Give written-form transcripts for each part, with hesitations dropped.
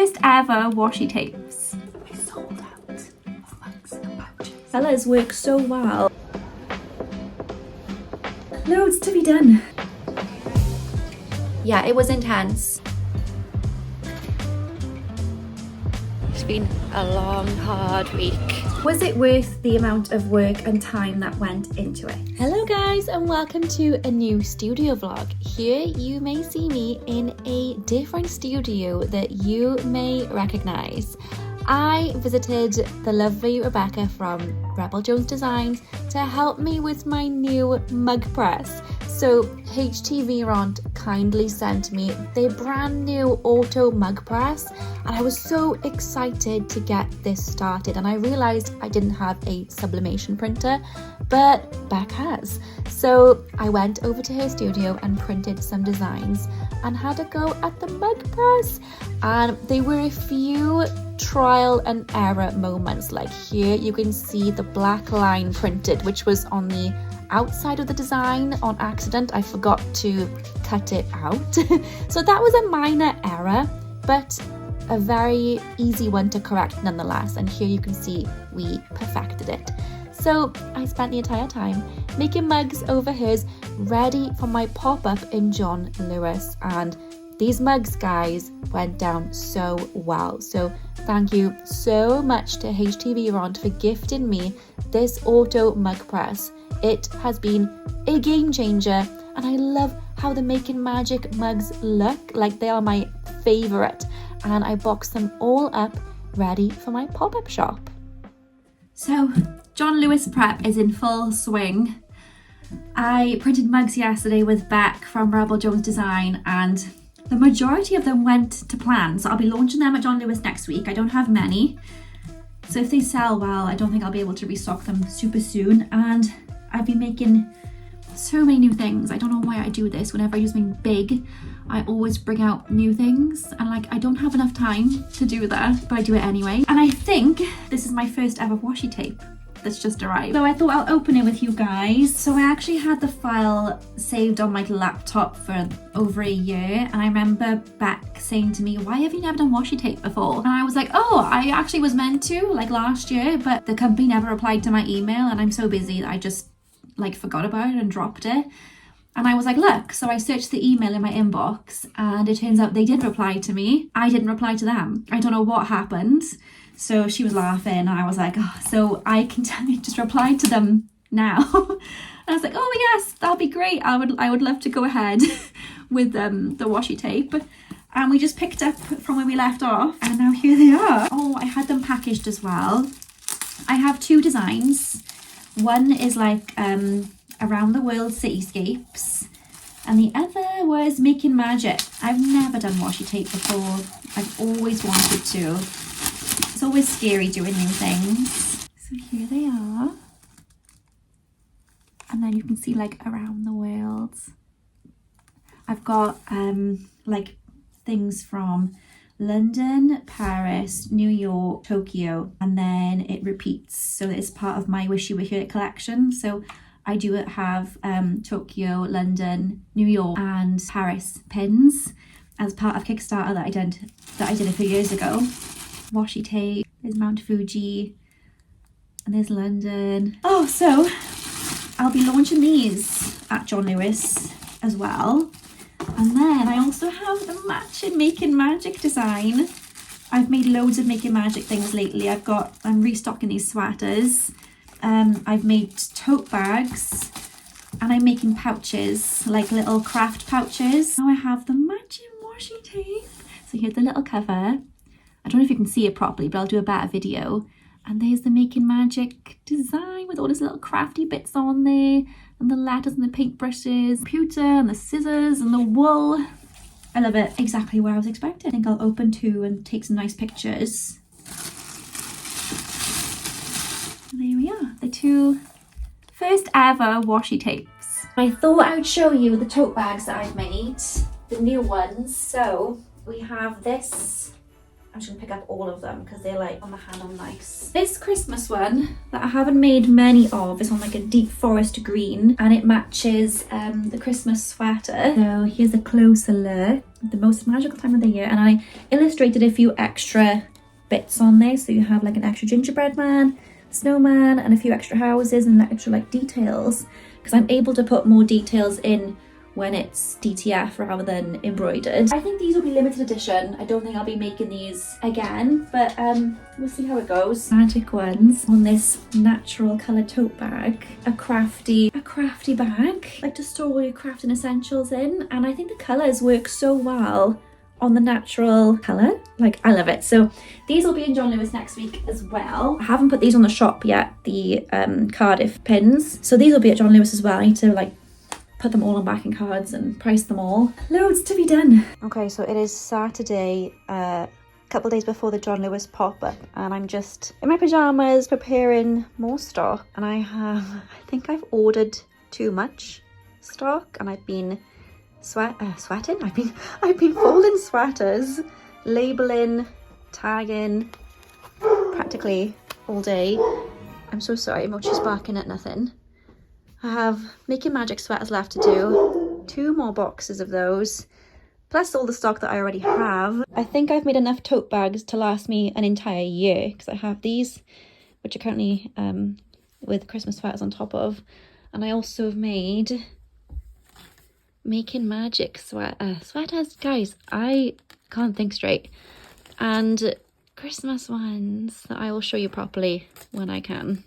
first ever washi tapes. I sold out of mugs and pouches. Fellas work so well. Loads to be done. Yeah, it was intense. It's been a long, hard week. Was it worth the amount of work and time that went into it? Hello guys, and welcome to a new studio vlog. Here you may see me in a different studio that you may recognize. I visited the lovely Rebecca from Rebel Jones Designs to help me with my new mug press. So HTVront kindly sent me their brand new auto mug press, and I was so excited to get this started, and I realized I didn't have a sublimation printer, but Beck has. So I went over to her studio and printed some designs and had a go at the mug press, and there were a few trial and error moments. Like here you can see the black line printed, which was on the outside of the design on accident. I forgot to cut it out. So that was a minor error, but a very easy one to correct nonetheless. And here you can see we perfected it. So I spent the entire time making mugs over hers, ready for my pop-up in John Lewis. And these mugs, guys, went down so well. So thank you so much to HTVront for gifting me this auto mug press. It has been a game changer, and I love how the Making Magic mugs look. Like, they are my favorite, and I boxed them all up ready for my pop-up shop. So John Lewis prep is in full swing. I printed mugs yesterday with Beck from Rebel Jones Design, and the majority of them went to plan. So I'll be launching them at John Lewis next week. I don't have many, so if they sell well, I don't think I'll be able to restock them super soon. And I've been making so many new things. I don't know why I do this. Whenever I do something big, I always bring out new things, and like, I don't have enough time to do that, but I do it anyway. And I think this is my first ever washi tape that's just arrived, so I thought I'll open it with you guys. So I actually had the file saved on my laptop for over a year, and I remember Beck saying to me, why have you never done washi tape before? And I was like, oh, I actually was meant to, like last year, but the company never replied to my email, and I'm so busy that I just like forgot about it and dropped it. And I was like, look, so I searched the email in my inbox, and it turns out they did reply to me. I didn't reply to them. I don't know what happened. So she was laughing, and I was like, oh, so I can just reply to them now. And I was like, oh yes, that'll be great. I would love to go ahead with the washi tape. And we just picked up from where we left off, and now here they are. Oh, I had them packaged as well. I have two designs. One is like around the world cityscapes, and the other was Making Magic. I've never done washi tape before. I've always wanted to. It's always scary doing new things. So here they are. And then you can see like around the world. I've got like things from London, Paris, New York, Tokyo, and then it repeats. So it's part of my Wish You Were Here collection. So I do have Tokyo, London, New York, and Paris pins as part of Kickstarter that I did a few years ago. Washi tape. There's Mount Fuji, and there's London. Oh, so I'll be launching these at John Lewis as well. And then I also have the matching Making Magic design. I've made loads of Making Magic things lately. I'm restocking these sweaters. I've made tote bags, and I'm making pouches, like little craft pouches. Now I have the matching washi tape. So here's the little cover. I don't know if you can see it properly, but I'll do a better video. And there's the Making Magic design with all these little crafty bits on there, and the letters and the paintbrushes, computer and the scissors and the wool. I love it. Exactly what I was expecting. I think I'll open two and take some nice pictures. There we are, the two first ever washi tapes. I thought I would show you the tote bags that I've made, the new ones. So we have this I'm just gonna pick up all of them because they're like on the hand on nice. This Christmas one that I haven't made many of is on like a deep forest green, and it matches the Christmas sweater. So here's a closer look. The most magical time of the year, and I illustrated a few extra bits on there. So you have like an extra gingerbread man, snowman, and a few extra houses and extra like details, because I'm able to put more details in when it's DTF rather than embroidered. I think these will be limited edition. I don't think I'll be making these again, but we'll see how it goes. Magic ones on this natural colour tote bag. A crafty bag, like to store all your crafting essentials in, and I think the colours work so well on the natural colour. Like, I love it. So these will be in John Lewis next week as well. I haven't put these on the shop yet, the Cardiff pins. So these will be at John Lewis as well. I need to like put them all on backing cards and price them all. Loads to be done. Okay, so it is Saturday, a couple of days before the John Lewis pop-up, and I'm just in my pajamas preparing more stock. And I think I've ordered too much stock, and I've been sweating. I've been folding sweaters, labeling, tagging practically all day. I'm so sorry, Mochi's barking at nothing. I have Making Magic sweaters left to do, 2 more boxes of those, plus all the stock that I already have. I think I've made enough tote bags to last me an entire year, because I have these, which are currently with Christmas sweaters on top of, and I also have made Making Magic sweaters. Guys, I can't think straight. And Christmas ones that I will show you properly when I can.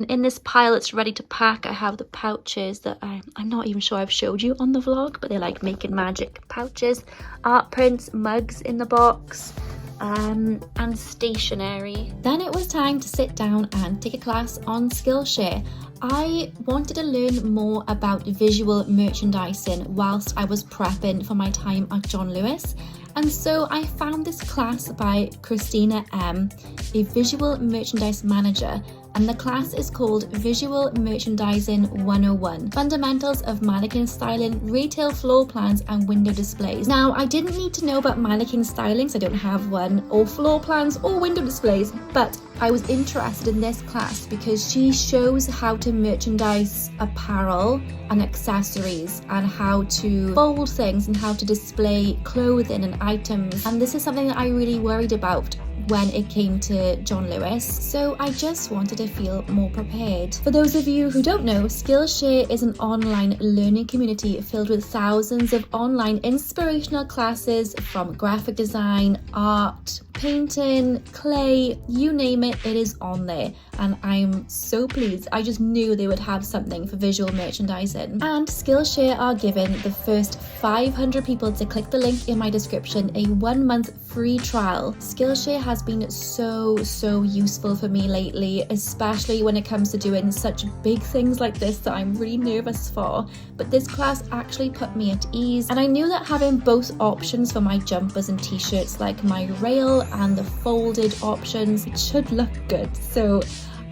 In this pile that's ready to pack, I have the pouches that I'm not even sure I've showed you on the vlog, but they're like Making Magic pouches, art prints, mugs in the box, and stationery. Then it was time to sit down and take a class on Skillshare. I wanted to learn more about visual merchandising whilst I was prepping for my time at John Lewis. And so I found this class by Christina M, a visual merchandise manager, and the class is called Visual Merchandising 101, Fundamentals of Mannequin Styling, Retail Floor Plans and Window Displays. Now, I didn't need to know about mannequin styling, so I don't have one, or floor plans or window displays, but I was interested in this class because she shows how to merchandise apparel and accessories, and how to fold things and how to display clothing and items. And this is something that I really worried about when it came to John Lewis, so I just wanted to feel more prepared. For those of you who don't know, Skillshare is an online learning community filled with thousands of online inspirational classes from graphic design, art, painting, clay, you name it, it is on there. And I'm so pleased. I just knew they would have something for visual merchandising. And Skillshare are giving the first 500 people to click the link in my description a 1-month free trial. Skillshare has been so useful for me lately, especially when it comes to doing such big things like this that I'm really nervous for. But this class actually put me at ease, and I knew that having both options for my jumpers and t-shirts, like my rail and the folded options, it should look good. So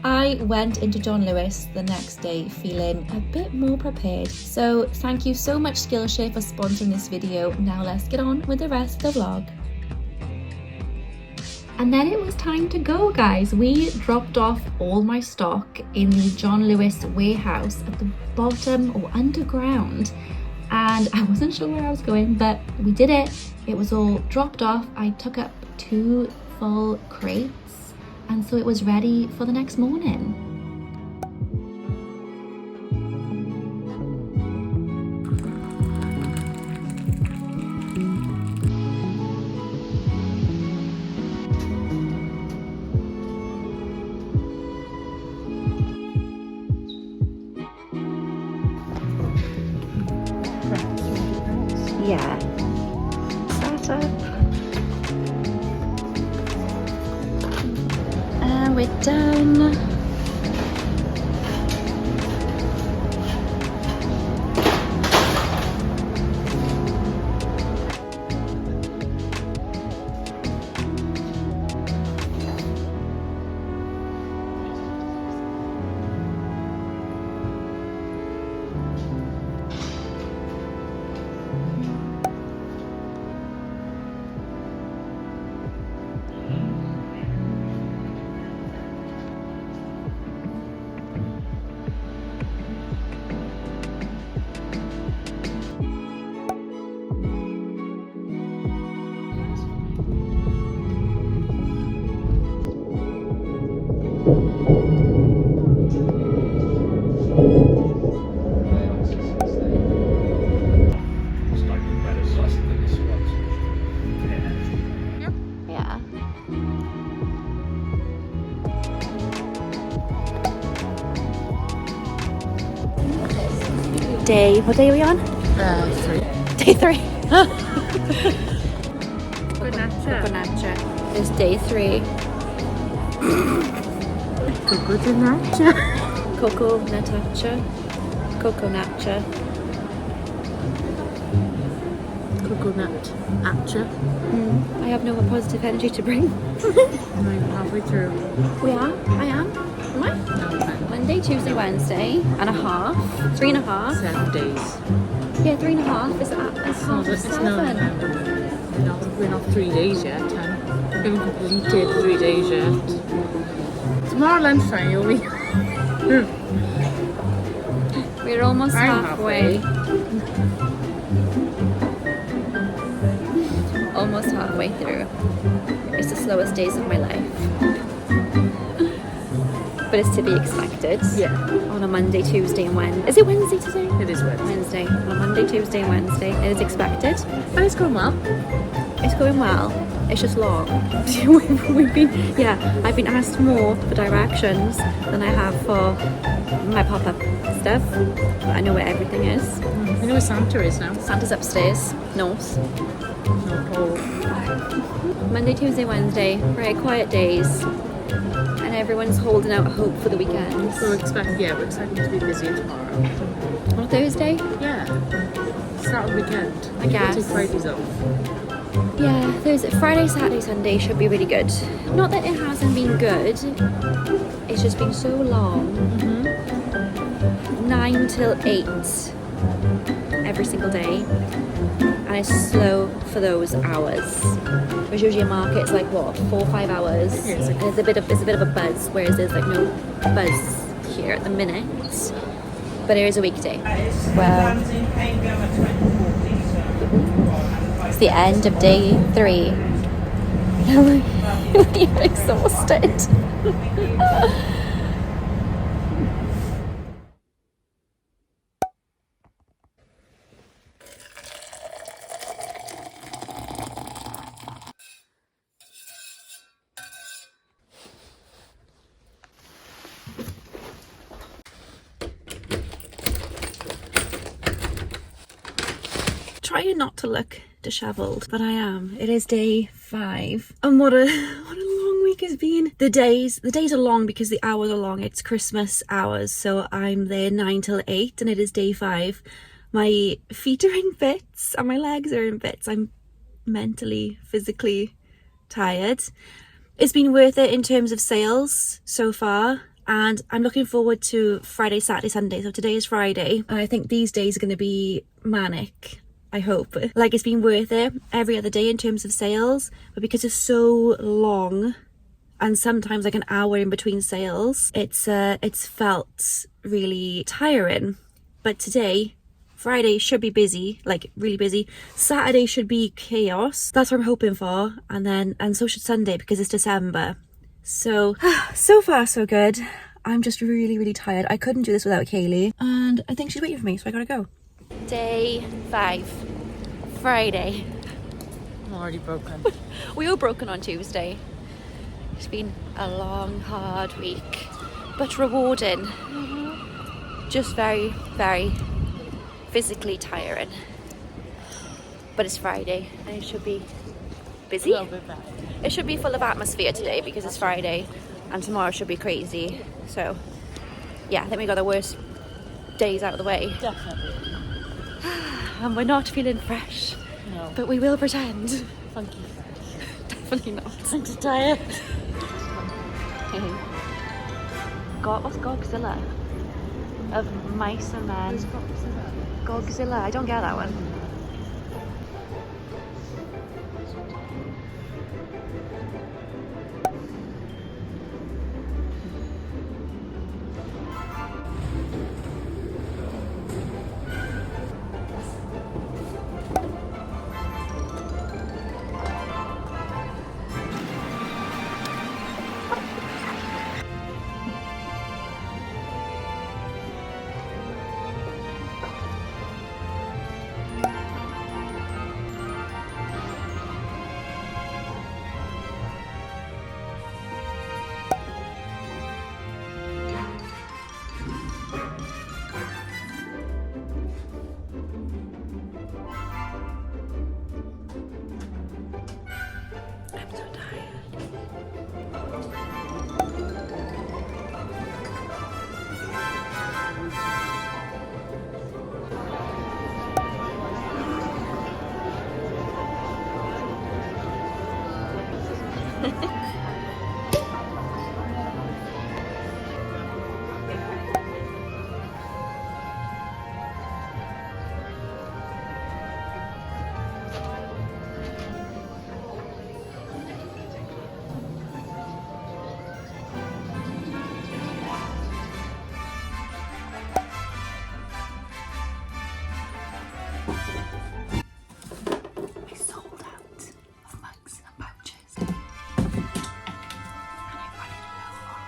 I went into John Lewis the next day feeling a bit more prepared. So thank you so much Skillshare for sponsoring this video. Now let's get on with the rest of the vlog. And then it was time to go, guys. We dropped off all my stock in the John Lewis warehouse at the bottom or underground. And I wasn't sure where I was going, but we did it. It was all dropped off. I took up 2 full crates, and so it was ready for the next morning. Yeah, start up. And we're done. day, what day are we on? 3. Day 3. Coconutcha is day 3. Coconutcha. Coconutcha. Coconutcha. Coconut. Atcha. I have no positive energy to bring. I'm halfway through. We are? I am? Am I? No, Monday, Tuesday, Wednesday, and a half. 3.5. 7 days. Yeah, 3.5 is half of 7. We're not 3 days yet, and we haven't completed 3 days yet. Tomorrow lunchtime you'll be. We're almost I'm halfway. Almost halfway through. It's the slowest days of my life. But it's to be expected. Yeah. On a Monday, Tuesday, and Wednesday. Is it Wednesday today? It is Wednesday. Wednesday. On a Monday, Tuesday, and Wednesday. It is expected. But it's going well. It's going well. It's just long. I've been asked more for directions than I have for my pop-up stuff. But I know where everything is. I know where Santa is now. Santa's upstairs, north. Oh. Monday, Tuesday, Wednesday, very quiet days. And everyone's holding out hope for the weekends. So we're expecting to be busy tomorrow. On Thursday? Yeah. Start of the weekend. I guess. Take Fridays off. Yeah, Thursday, Friday, Saturday, Sunday should be really good. Not that it hasn't been good, it's just been so long. 9 till 8 every single day. And it's slow for those hours. Whereas usually a market's like what, 4 or 5 hours. Yeah, and it's a bit of a buzz, whereas there's like no buzz here at the minute. But it is a weekday. Well, it's the end of day 3. You're exhausted. Trying not to look dishevelled, but I am. It is day 5, and what a long week has been. The days are long because the hours are long. It's Christmas hours, so I'm there 9 till 8, and it is day 5. My feet are in bits and my legs are in bits. I'm mentally, physically tired. It's been worth it in terms of sales so far. And I'm looking forward to Friday, Saturday, Sunday. So today is Friday. I think these days are going to be manic. I hope. Like, it's been worth it every other day in terms of sales, but because it's so long and sometimes like an hour in between sales, it's felt really tiring. But today, Friday should be busy, like really busy. Saturday should be chaos. That's what I'm hoping for. And so should Sunday because it's December. So far so good. I'm just really, really tired. I couldn't do this without Kaylee, and I think she's waiting for me, so I gotta go. Day 5, Friday. I'm already broken. We were broken on Tuesday. It's been a long, hard week, but rewarding. Just very, very physically tiring. But it's Friday, and it should be busy. A little bit better. It should be full of atmosphere today because it's Friday, and tomorrow should be crazy. So, yeah, I think we got the worst days out of the way. Definitely. And we're not feeling fresh. No. But we will pretend. Funky fresh. Definitely not. I'm too tired. What's Godzilla? Of mice and men. Godzilla. I don't get that one. I sold out of mugs and pouches. And I'm running low on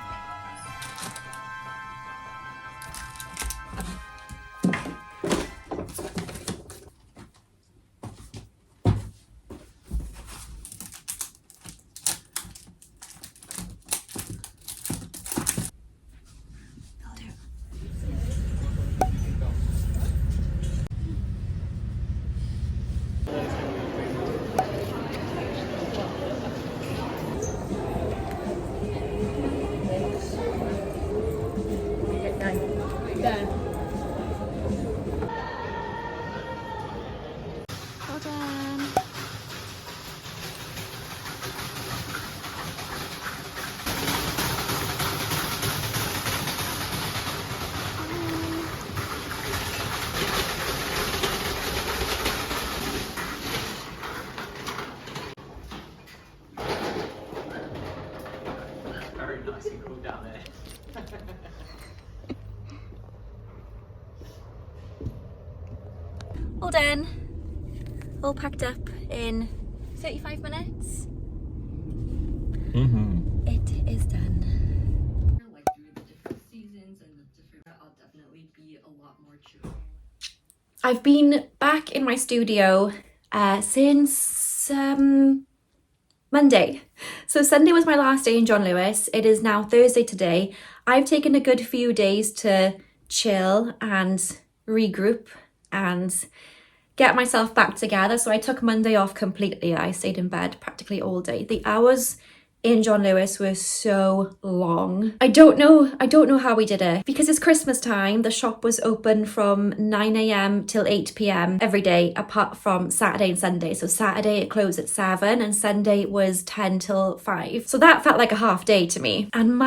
I'll do. Well done. Very nice and cool down there. All done. All packed up in 35 minutes. It is done. Like through the different seasons and the different, I'll definitely be a lot more chill. I've been back in my studio since Monday. So Sunday was my last day in John Lewis. It is now Thursday today. I've taken a good few days to chill and regroup and get myself back together. So I took Monday off completely. I stayed in bed practically all day. The hours in John Lewis were so long. I don't know how we did it. Because it's Christmas time, the shop was open from 9 a.m. till 8 p.m. every day, apart from Saturday and Sunday. So Saturday it closed at 7 and Sunday was 10 till 5. So that felt like a half day to me. And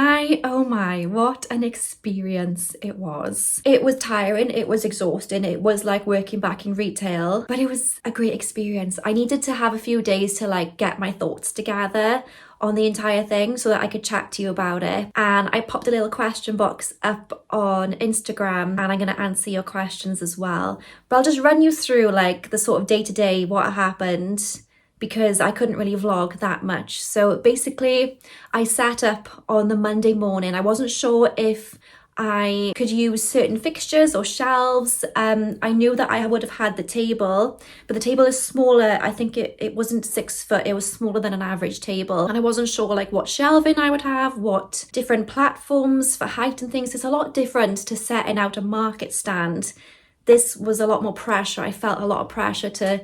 oh my, what an experience it was. It was tiring, it was exhausting, it was like working back in retail, but it was a great experience. I needed to have a few days to like get my thoughts together on the entire thing so that I could chat to you about it. And I popped a little question box up on Instagram and I'm going to answer your questions as well. But I'll just run you through like the sort of day-to-day what happened, because I couldn't really vlog that much. So basically I sat up on the Monday morning. I wasn't sure if I could use certain fixtures or shelves. I knew that I would have had the table, but the table is smaller. I think it wasn't 6 foot, it was smaller than an average table. And I wasn't sure like what shelving I would have, what different platforms for height and things. It's a lot different to setting out a market stand. This was a lot more pressure. I felt a lot of pressure to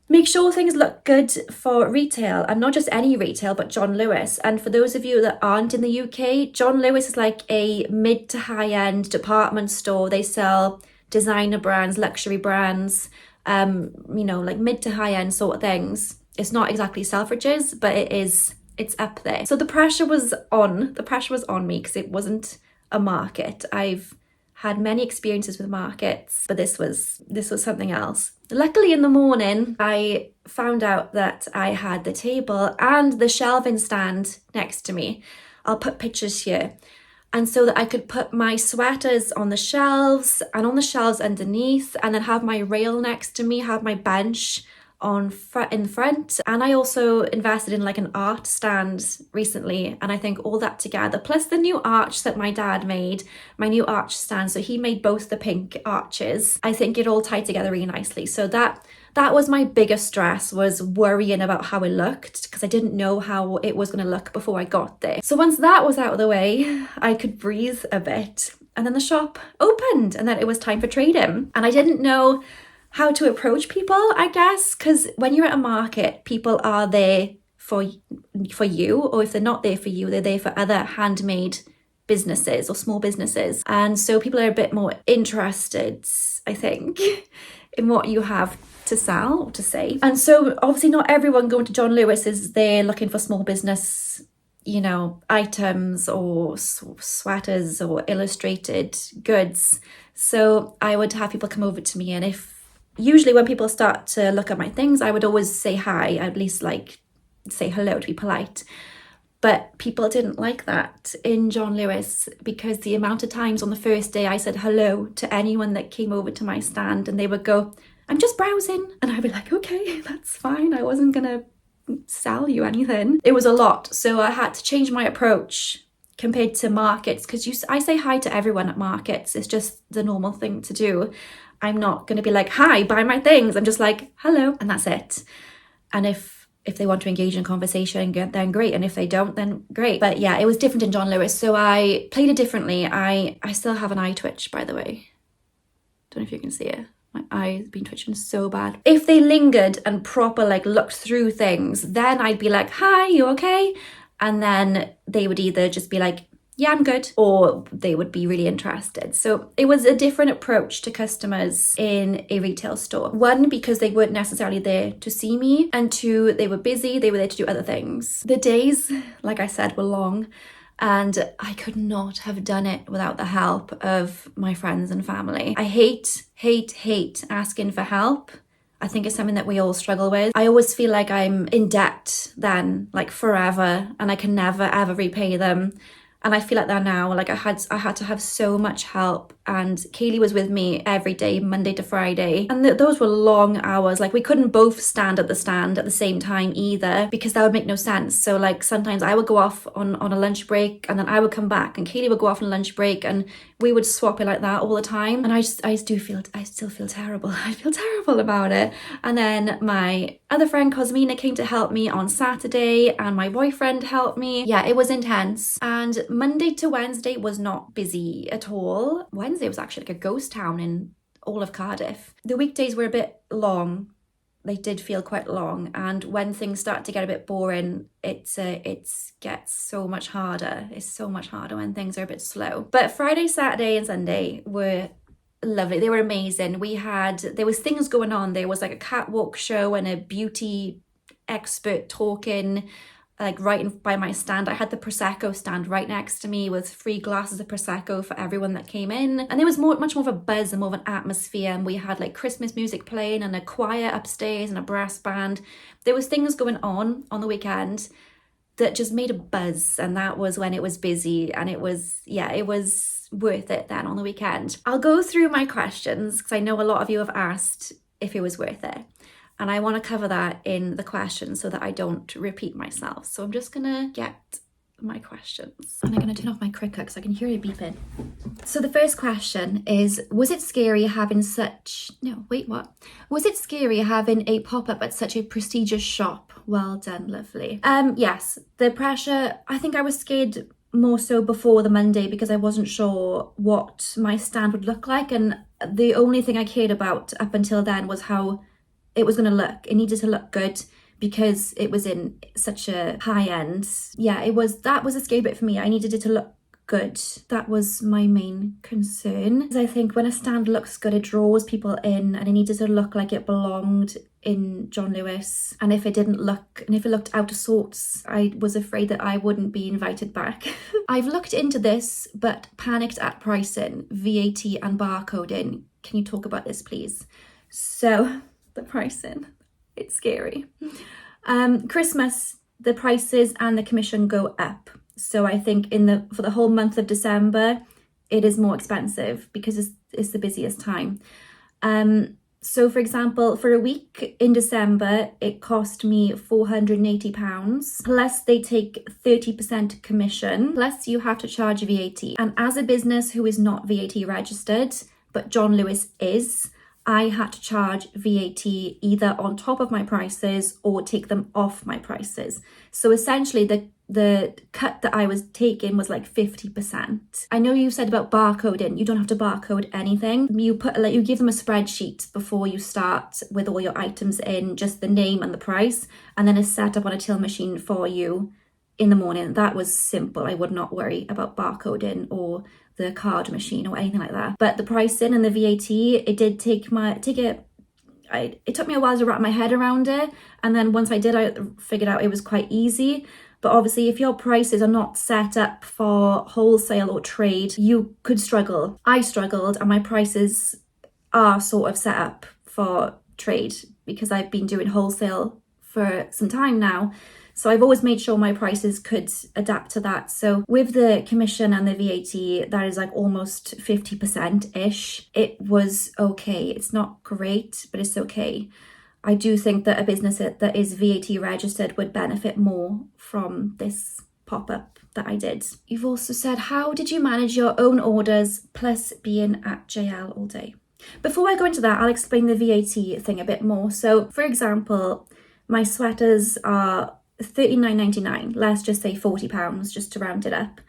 make sure things look good for retail, and not just any retail, but John Lewis. And for those of you that aren't in the UK, John Lewis is like a mid to high end department store. They sell designer brands, luxury brands, like mid to high end sort of things. It's not exactly Selfridges, but it's up there. So the pressure was on me because it wasn't a market. I've had many experiences with markets, but this was something else. Luckily in the morning, I found out that I had the table and the shelving stand next to me. I'll put pictures here. And so that I could put my sweaters on the shelves and on the shelves underneath, and then have my rail next to me, have my bench in front. And I also invested in like an art stand recently, and I think all that together, plus the new arch that my dad made, my new arch stand, so he made both the pink arches, I think it all tied together really nicely. So that was my biggest stress, was worrying about how it looked, because I didn't know how it was going to look before I got there. So once that was out of the way, I could breathe a bit, and then the shop opened, and then it was time for trade-in. And I didn't know how to approach people, I guess, because when you're at a market, people are there for you, or if they're not there for you, they're there for other handmade businesses or small businesses. And so people are a bit more interested, I think, in what you have to sell or to save. And so obviously not everyone going to John Lewis is there looking for small business, you know, items or sweaters or illustrated goods. So I would have people come over to me, and usually when people start to look at my things, I would always say hi, at least like say hello to be polite. But people didn't like that in John Lewis, because the amount of times on the first day I said hello to anyone that came over to my stand, and they would go, I'm just browsing. And I'd be like, okay, that's fine. I wasn't going to sell you anything. It was a lot. So I had to change my approach compared to markets, because I say hi to everyone at markets. It's just the normal thing to do. I'm not going to be like, hi, buy my things. I'm just like, hello, and that's it. And if they want to engage in conversation, then great. And if they don't, then great. But yeah, it was different in John Lewis. So I played it differently. I still have an eye twitch, by the way. Don't know if you can see it. My eye's been twitching so bad. If they lingered and proper like looked through things, then I'd be like, hi, you okay? And then they would either just be like, yeah, I'm good, or they would be really interested. So it was a different approach to customers in a retail store. One, because they weren't necessarily there to see me, and two, they were busy, they were there to do other things. The days, like I said, were long, and I could not have done it without the help of my friends and family. I hate asking for help. I think it's something that we all struggle with. I always feel like I'm in debt then, like forever, and I can never ever repay them. And I feel like that now. Like I had to have so much help, and Kaylee was with me every day, Monday to Friday. And those were long hours. Like we couldn't both stand at the stand at the same time either, because that would make no sense. So like sometimes I would go off on a lunch break, and then I would come back, and Kaylee would go off on a lunch break, and we would swap it like that all the time. And I still feel terrible. I feel terrible about it. And then my other friend Cosmina came to help me on Saturday, and my boyfriend helped me. Yeah, it was intense. And Monday to Wednesday was not busy at all. Wednesday was actually like a ghost town in all of Cardiff. The weekdays were a bit long. They did feel quite long. And when things start to get a bit boring, it gets so much harder. It's so much harder when things are a bit slow. But Friday, Saturday and Sunday were lovely. They were amazing. There was things going on. There was like a catwalk show and a beauty expert talking like right by my stand. I had the Prosecco stand right next to me with free glasses of Prosecco for everyone that came in. And there was much more of a buzz and more of an atmosphere. And we had like Christmas music playing and a choir upstairs and a brass band. There was things going on the weekend that just made a buzz. And that was when it was busy. And it was worth it then on the weekend. I'll go through my questions because I know a lot of you have asked if it was worth it. And I want to cover that in the questions so that I don't repeat myself. So I'm just going to get my questions. And I'm going to turn off my Cricut because I can hear it beeping. So the first question is, was it scary having Was it scary having a pop-up at such a prestigious shop? Well done, lovely. Yes, the pressure, I think I was scared more so before the Monday because I wasn't sure what my stand would look like. And the only thing I cared about up until then was how it was going to look. It needed to look good because it was in such a high end. Yeah, that was a scary bit for me. I needed it to look good. That was my main concern. Because I think when a stand looks good, it draws people in, and it needed to look like it belonged in John Lewis. And if it looked out of sorts, I was afraid that I wouldn't be invited back. I've looked into this, but panicked at pricing, VAT and barcoding. Can you talk about this, please? So the pricing, it's scary. Christmas, the prices and the commission go up. So I think for the whole month of December, it is more expensive because it's the busiest time. So for example, for a week in December, it cost me £480, plus they take 30% commission, plus you have to charge VAT. And as a business who is not VAT registered, but John Lewis is, I had to charge VAT either on top of my prices or take them off my prices. So essentially the cut that I was taking was like 50%. I know you said about barcoding. You don't have to barcode anything. You give them a spreadsheet before you start with all your items in, just the name and the price, and then it's set up on a till machine for you in the morning. That was simple. I would not worry about barcoding or the card machine or anything like that. But the pricing and the VAT, it did take it took me a while to wrap my head around it, and then once I did, I figured out it was quite easy. But obviously, if your prices are not set up for wholesale or trade, you could struggle. I struggled, and my prices are sort of set up for trade because I've been doing wholesale for some time now. So I've always made sure my prices could adapt to that. So with the commission and the VAT, that is like almost 50%-ish. It was okay. It's not great, but it's okay. I do think that a business that is VAT registered would benefit more from this pop-up that I did. You've also said, how did you manage your own orders plus being at JL all day? Before I go into that, I'll explain the VAT thing a bit more. So for example, my sweaters are £39.99, let's just say £40, just to round it up.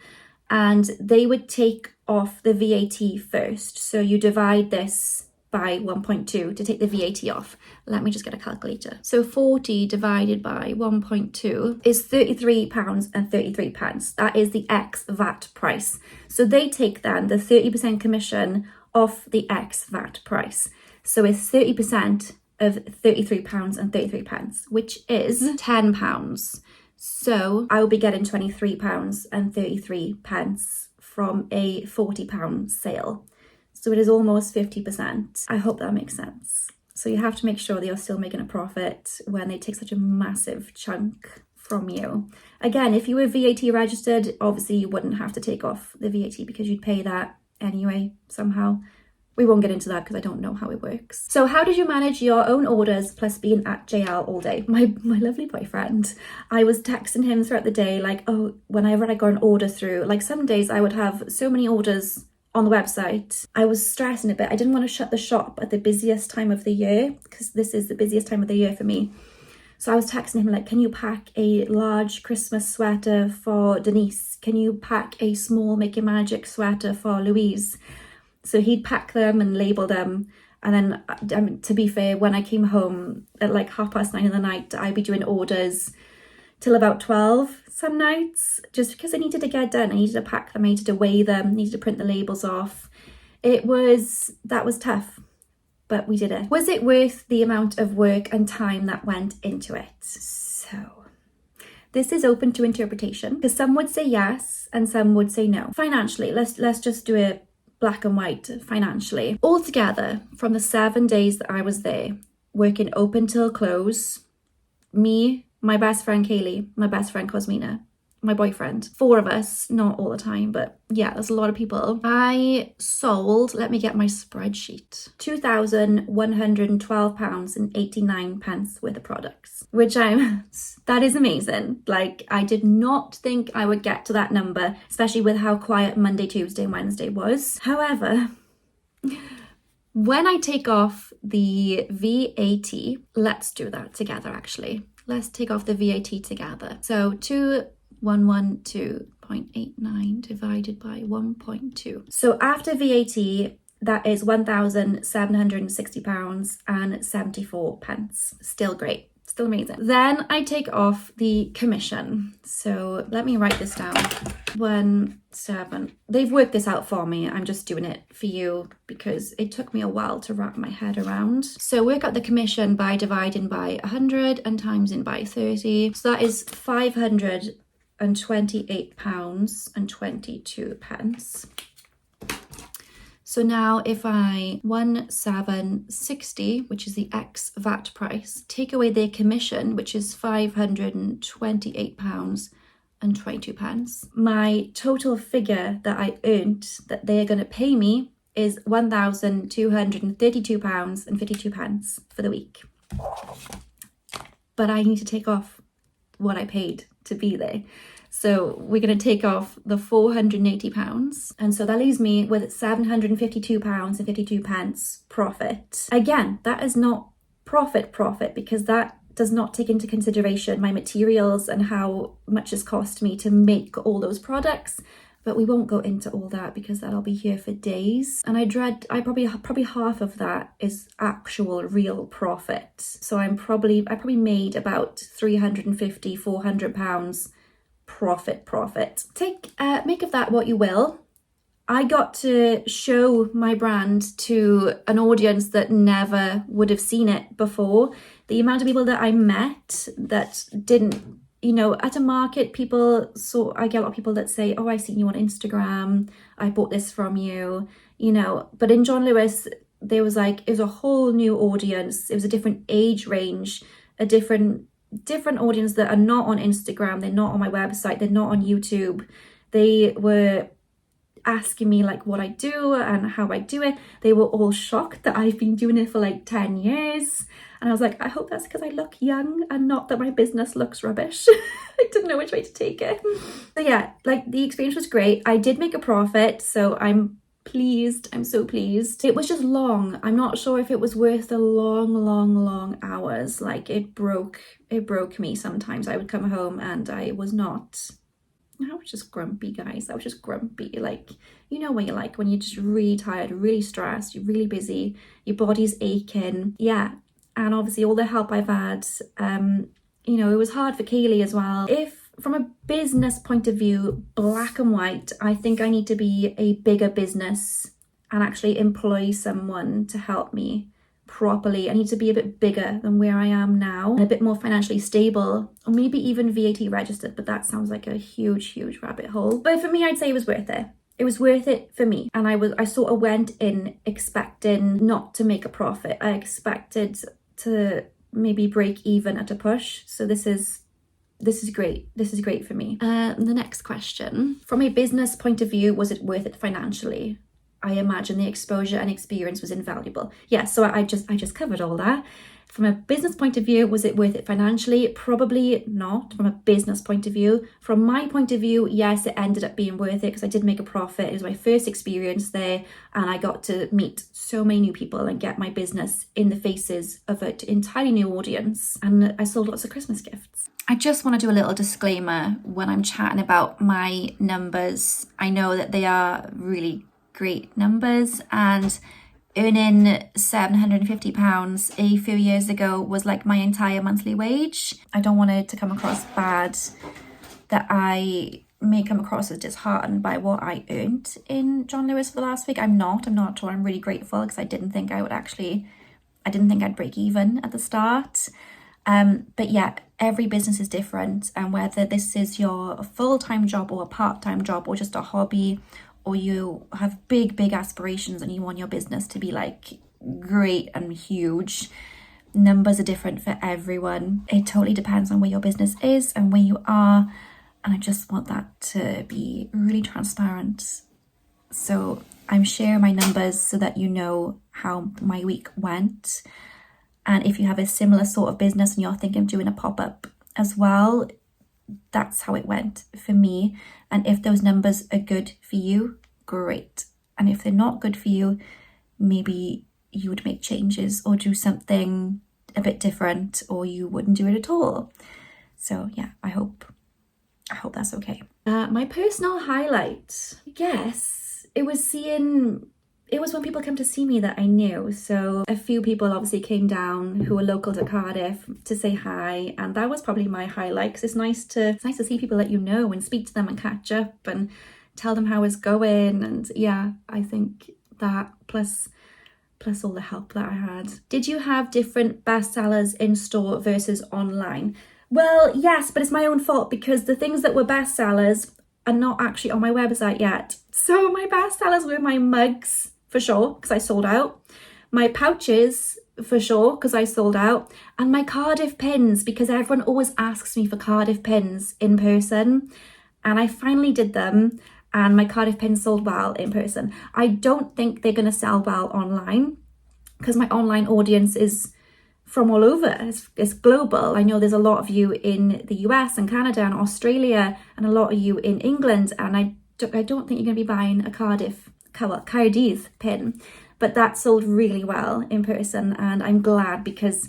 And they would take off the VAT first. So you divide this by 1.2 to take the VAT off. Let me just get a calculator. So 40 divided by 1.2 is £33.33. That is the ex-VAT price. So they take then the 30% commission off the ex-VAT price. So it's 30% of £33.33, which is £10. So I will be getting £23.33 from a £40 sale. So it is almost 50%. I hope that makes sense. So you have to make sure that you're still making a profit when they take such a massive chunk from you. Again, if you were VAT registered, obviously you wouldn't have to take off the VAT because you'd pay that anyway, somehow. We won't get into that because I don't know how it works. So how did you manage your own orders plus being at JL all day? My lovely boyfriend, I was texting him throughout the day, like, oh, whenever I got an order through, like some days I would have so many orders on the website. I was stressing a bit. I didn't want to shut the shop at the busiest time of the year because this is the busiest time of the year for me. So I was texting him like, can you pack a large Christmas sweater for Denise? Can you pack a small Make It Magic sweater for Louise? So he'd pack them and label them. And then, to be fair, when I came home at like 9:30 in the night, I'd be doing orders till about 12 some nights, just because I needed to get done. I needed to pack them, I needed to weigh them, needed to print the labels off. That was tough, but we did it. Was it worth the amount of work and time that went into it? So this is open to interpretation, because some would say yes and some would say no. Financially, let's just do it black and white financially. Altogether, from the 7 days that I was there, working open till close, me, my best friend Kaylee, my best friend Cosmina, my boyfriend, 4 of us, not all the time, but yeah, there's a lot of people. I sold, let me get my spreadsheet, £2,112.89 worth of products, which that is amazing. Like, I did not think I would get to that number, especially with how quiet Monday, Tuesday, and Wednesday was. However, when I take off the VAT, let's do that together actually. Let's take off the VAT together. So 2112.89 divided by 1.2. So after VAT, that is £1,760.74. Still great. Still amazing. Then I take off the commission. So let me write this down. 17. They've worked this out for me. I'm just doing it for you because it took me a while to wrap my head around. So work out the commission by dividing by 100 and timesing by 30. So that is £528.22. So now if I 1,760, which is the ex-VAT price, take away their commission, which is £528.22, my total figure that I earned that they're going to pay me is £1,232.52 for the week. But I need to take off what I paid to be there. So we're going to take off the £480, and so that leaves me with £752.52 profit. Again, that is not profit because that does not take into consideration my materials and how much it's cost me to make all those products. But we won't go into all that because that'll be here for days. And I probably half of that is actual real profit. So I probably made about £350-400 profit. Make of that what you will. I got to show my brand to an audience that never would have seen it before. The amount of people that I met that didn't, at a market, I get a lot of people that say, oh, I've seen you on Instagram, I bought this from you, but in John Lewis, it was a whole new audience. It was a different age range, a different audience that are not on Instagram, they're not on my website, they're not on YouTube. They were asking me what I do and how I do it. They were all shocked that I've been doing it for 10 years. And I was like, I hope that's because I look young and not that my business looks rubbish. I didn't know which way to take it. So yeah, the experience was great. I did make a profit, so I'm pleased. I'm so pleased. It was just long. I'm not sure if it was worth the long hours. It broke me sometimes. I would come home and I was just grumpy, guys. I was just grumpy. When you're just really tired, really stressed, you're really busy, your body's aching. Yeah. And obviously all the help I've had, it was hard for Kaylee as well. If from a business point of view, black and white, I think I need to be a bigger business and actually employ someone to help me properly. I need to be a bit bigger than where I am now, and a bit more financially stable, or maybe even VAT registered, but that sounds like a huge rabbit hole. But for me, I'd say it was worth it. It was worth it for me, and I sort of went in expecting not to make a profit. I expected to maybe break even at a push. So this is great. This is great for me. The next question, from a business point of view, was it worth it financially? I imagine the exposure and experience was invaluable. Yeah, so I just covered all that. From a business point of view, was it worth it financially? Probably not from a business point of view. From my point of view, yes, it ended up being worth it because I did make a profit. It was my first experience there, and I got to meet so many new people and get my business in the faces of an entirely new audience. And I sold lots of Christmas gifts. I just want to do a little disclaimer when I'm chatting about my numbers. I know that they are really great numbers, and earning £750 a few years ago was my entire monthly wage. I don't want it to come across bad that I may come across as disheartened by what I earned in John Lewis for the last week. I'm not at all. I'm really grateful because I didn't think I'd break even at the start. But yeah, every business is different, and whether this is your full-time job or a part-time job or just a hobby, or you have big aspirations and you want your business to be great and huge, numbers are different for everyone. It totally depends on where your business is and where you are, and I just want that to be really transparent. So I'm sharing my numbers so that you know how my week went. And if you have a similar sort of business and you're thinking of doing a pop-up as well, that's how it went for me. And if those numbers are good for you, great. And if they're not good for you, maybe you would make changes or do something a bit different, or you wouldn't do it at all. So yeah, I hope that's okay. My personal highlight, I guess, it was when people come to see me that I knew. So a few people obviously came down who were local to Cardiff to say hi, and that was probably my highlight, because it's nice to see people that you know and speak to them and catch up and tell them how it's going. And yeah, I think that plus all the help that I had. Did you have different bestsellers in store versus online? Well, yes, but it's my own fault because the things that were bestsellers are not actually on my website yet. So my bestsellers were my mugs, for sure, because I sold out. My pouches, for sure, because I sold out. And my Cardiff pins, because everyone always asks me for Cardiff pins in person. And I finally did them, and my Cardiff pins sold well in person. I don't think they're going to sell well online, because my online audience is from all over. It's global. I know there's a lot of you in the US and Canada and Australia, and a lot of you in England, and I don't think you're going to be buying a Cardiff pin, but that sold really well in person, and I'm glad because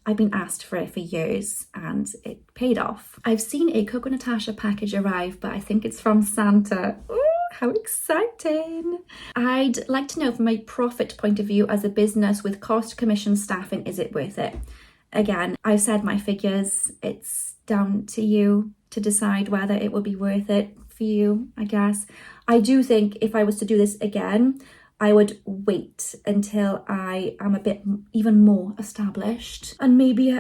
I've been asked for it for years and it paid off. I've seen a Coco Natasha package arrive, but I think it's from Santa. Ooh, how exciting! I'd like to know, from a profit point of view, as a business with cost, commission, staffing, is it worth it? Again, I've said my figures. It's down to you to decide whether it will be worth it for you, I guess. I do think if I was to do this again, I would wait until I am a bit even more established, and maybe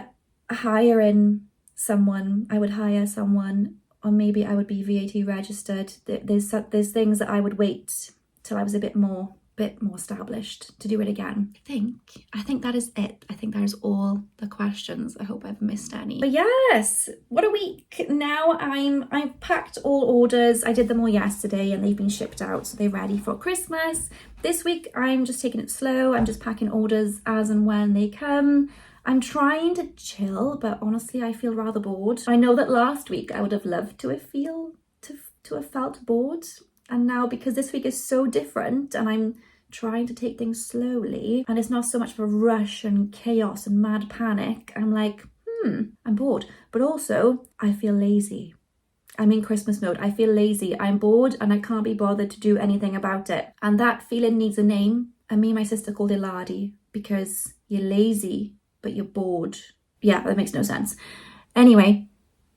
hire in someone. I would hire someone, or maybe I would be VAT registered. There's things that I would wait till I was a bit more established to do it again. I think that is it. I think that is all the questions. I hope I've missed any. But yes, what a week. Now I've packed all orders. I did them all yesterday and they've been shipped out, so they're ready for Christmas. This week I'm just taking it slow. I'm just packing orders as and when they come. I'm trying to chill, but honestly I feel rather bored. I know that last week I would have loved to have felt bored, and now because this week is so different and I'm trying to take things slowly and it's not so much of a rush and chaos and mad panic, I'm like, I'm bored. But also I feel lazy. I'm in Christmas mode. I feel lazy. I'm bored and I can't be bothered to do anything about it. And that feeling needs a name. And me and my sister called it Lardy, because you're lazy but you're bored. Yeah, that makes no sense. Anyway,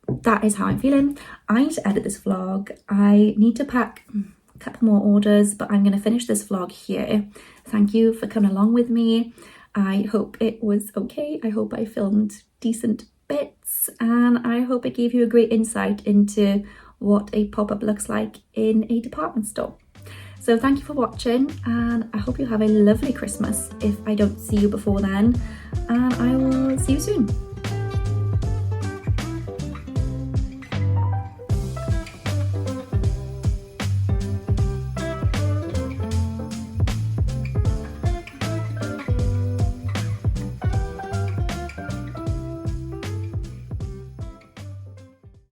that is how I'm feeling. I need to edit this vlog. I need to pack a couple more orders, but I'm going to finish this vlog here. Thank you for coming along with me. I hope it was okay. I hope I filmed decent bits, and I hope it gave you a great insight into what a pop-up looks like in a department store. So thank you for watching, and I hope you have a lovely Christmas if I don't see you before then, and I will see you soon.